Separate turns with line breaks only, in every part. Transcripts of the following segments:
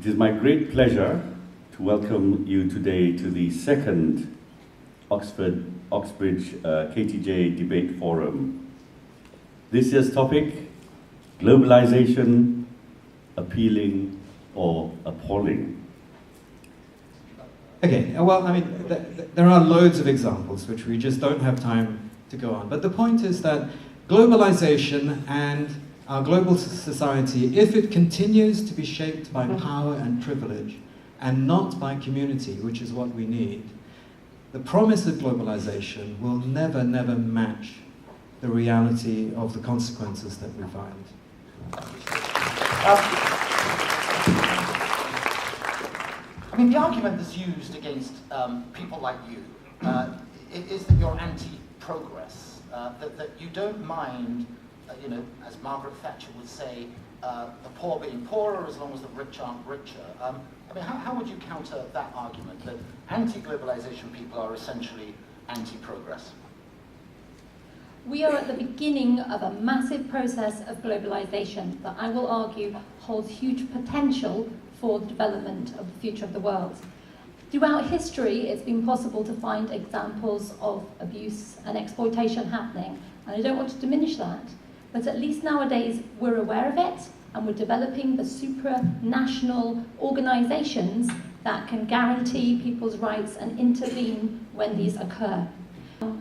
It is my great pleasure to welcome you today to the second Oxbridge KTJ Debate Forum. This year's topic, globalization, appealing or appalling?
Okay, well, I mean, there are loads of examples which we just don't have time to go on. But the point is that globalization and our global society, if it continues to be shaped by power and privilege and not by community, which is what we need, the promise of globalization will never, never match the reality of the consequences that we find.
I mean, the argument that's used against people like you is that you're anti-progress, that you don't mind, you know, as Margaret Thatcher would say, the poor being poorer as long as the rich aren't richer. I mean, how would you counter that argument, that anti-globalization people are essentially anti-progress?
We are at the beginning of a massive process of globalization that I will argue holds huge potential for the development of the future of the world. Throughout history, it's been possible to find examples of abuse and exploitation happening, and I don't want to diminish that, but at least nowadays we're aware of it, and we're developing the supranational organizations that can guarantee people's rights and intervene when these occur.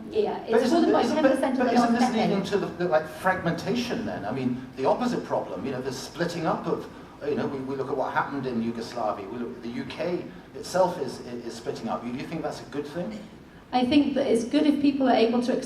Yeah, it's more than about 10% of the
But isn't this leading to the like fragmentation then? I mean, the opposite problem, you know, the splitting up of, you know, we look at what happened in Yugoslavia, we look at the UK itself is splitting up. Do you think that's a good thing?
I think that it's good if people are able to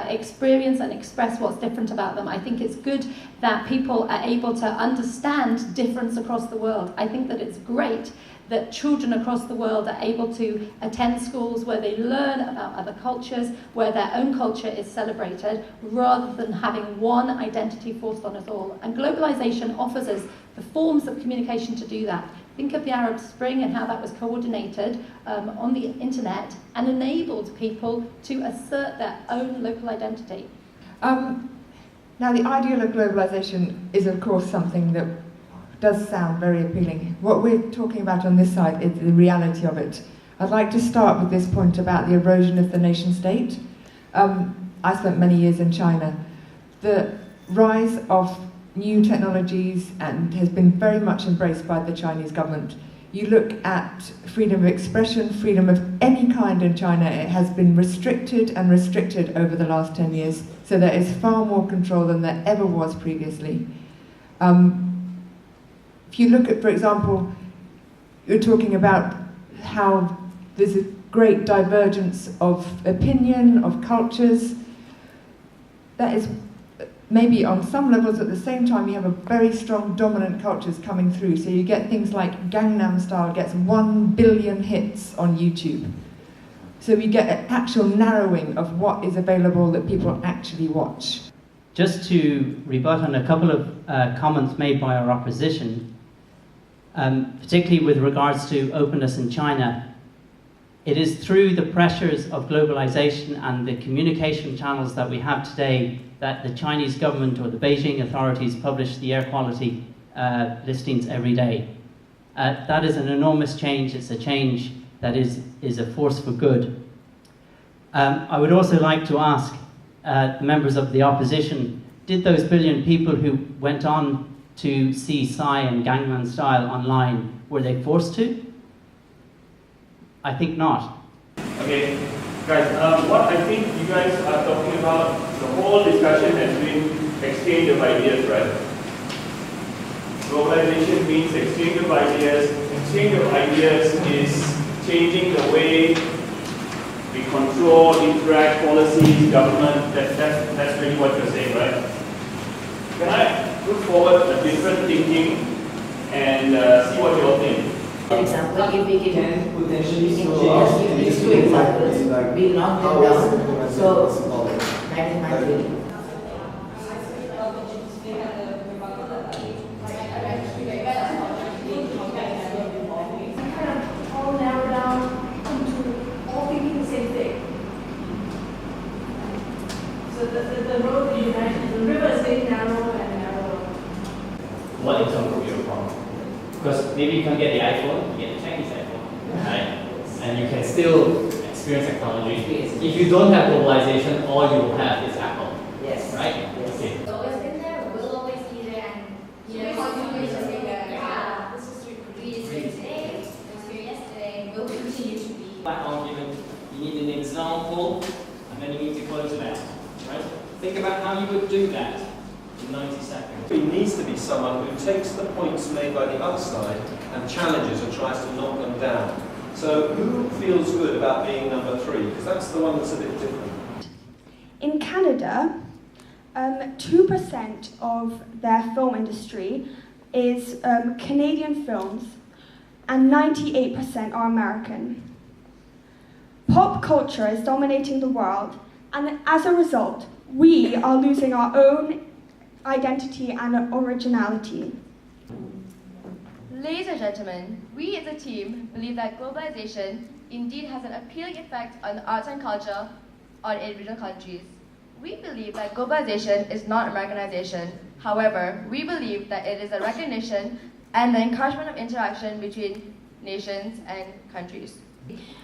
experience and express what's different about them. I think it's good that people are able to understand difference across the world. I think that it's great that children across the world are able to attend schools where they learn about other cultures, where their own culture is celebrated, rather than having one identity forced on us all. And globalization offers us the forms of communication to do that. Think of the Arab Spring and how that was coordinated on the internet and enabled people to assert their own local identity.
Now, the ideal of globalization is, of course, something that does sound very appealing. What we're talking about on this side is the reality of it. I'd like to start with this point about the erosion of the nation state. I spent many years in China. The rise of new technologies and has been very much embraced by the Chinese government. You look at freedom of expression, freedom of any kind in China, it has been restricted and restricted over the last 10 years. So there is far more control than there ever was previously. If you look at, for example, you're talking about how there's a great divergence of opinion, of cultures. That is maybe on some levels at the same time you have a very strong dominant cultures coming through. So you get things like Gangnam Style gets 1 billion hits on YouTube. So we get an actual narrowing of what is available that people actually watch.
Just to rebut on a couple of comments made by our opposition, particularly with regards to openness in China, it is through the pressures of globalization and the communication channels that we have today that the Chinese government or the Beijing authorities publish the air quality listings every day. That is an enormous change. It's a change that is a force for good. I would also like to ask members of the opposition, did those billion people who went on to see Psy and Gangnam Style online, were they forced to? I think not.
Okay, guys, what I think you guys are talking about, the whole discussion has been exchange of ideas, right? Globalization means exchange of ideas. Exchange of ideas is changing the way we control, interact, policies, government. That's really what you're saying, right? Can I put forward a different thinking and see what you all think?
For example, if we can potentially these two examples, we knock them down. So that is my feeling.
All narrow down into all thinking the same thing. So the road is united, the river is getting narrower and narrower.
What example of your problem?
Because maybe you can't get the iPhone, you get the Chinese iPhone, right? And you can still experience technology. If you don't have globalization, all you will have is Apple.
Yes.
Right?
Yes.
Okay.
It's always been there, will always be there, and we continue to say that, yeah, this is we is here today, it was here yesterday, will continue to be.
That argument, you need an example, and then you need to close it out. Right? Think about how you would do that in 90 seconds.
There needs to be someone who takes the points made by the other side and challenges and tries to knock them down. So who feels good about being number 3? Because that's the one that's a bit different.
In Canada, 2% of their film industry is Canadian films, and 98% are American. Pop culture is dominating the world, and as a result, we are losing our own identity and originality.
Ladies and gentlemen, we as a team believe that globalization indeed has an appealing effect on arts and culture on individual countries. We believe that globalization is not Americanization. However, we believe that it is a recognition and the encouragement of interaction between nations and countries.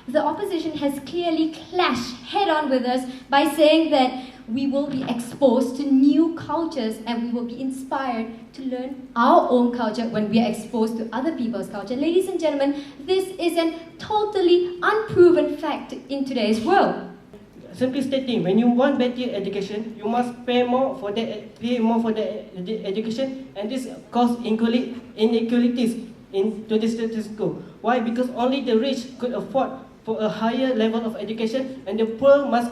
The opposition has clearly clashed head-on with us by saying that we will be exposed to new cultures and we will be inspired to learn our own culture when we are exposed to other people's culture. Ladies and gentlemen, this is a totally unproven fact in today's world.
Simply stating, when you want better education, you must pay more for the education, and this causes inequalities in today's status quo. Why? Because only the rich could afford for a higher level of education, and the poor must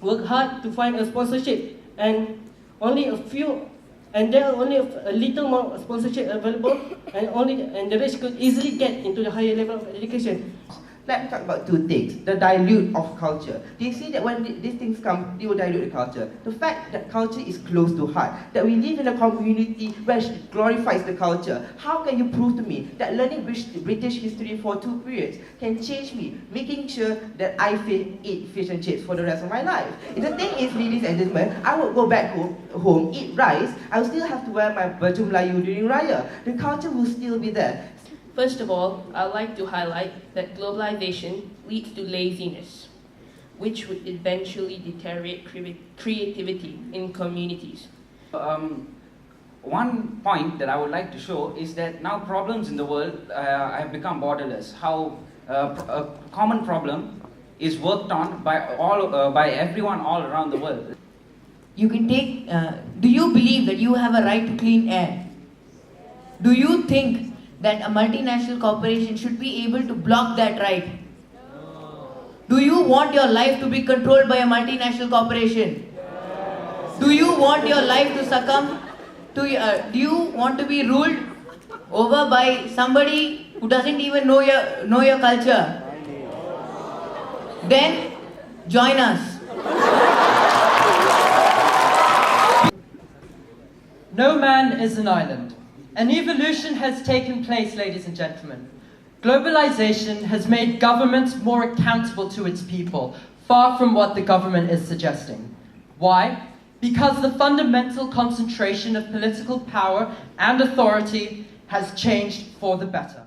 work hard to find a sponsorship, and only a few, and there are only a little more sponsorship available, and the rich could easily get into the higher level of education.
Let me talk about two things. The dilute of culture. Do you see that when these things come, they will dilute the culture? The fact that culture is close to heart, that we live in a community which glorifies the culture. How can you prove to me that learning British history for 2 periods can change me, making sure that I eat fish and chips for the rest of my life? The thing is, ladies and gentlemen, I would go back home, eat rice, I will still have to wear my baju Melayu during Raya. The culture will still be there.
First of all, I'd like to highlight that globalization leads to laziness, which would eventually deteriorate creativity in communities.
One point that I would like to show is that now problems in the world have become borderless. How a common problem is worked on by everyone all around the world.
You can take, do you believe that you have a right to clean air? Do you think that a multinational corporation should be able to block that right? Do you want your life to be controlled by a multinational corporation? Do you want your life to succumb to, do you want to be ruled over by somebody who doesn't even know your culture? Then join us.
No man is an island. An evolution has taken place, ladies and gentlemen. Globalization has made governments more accountable to its people, far from what the government is suggesting. Why? Because the fundamental concentration of political power and authority has changed for the better.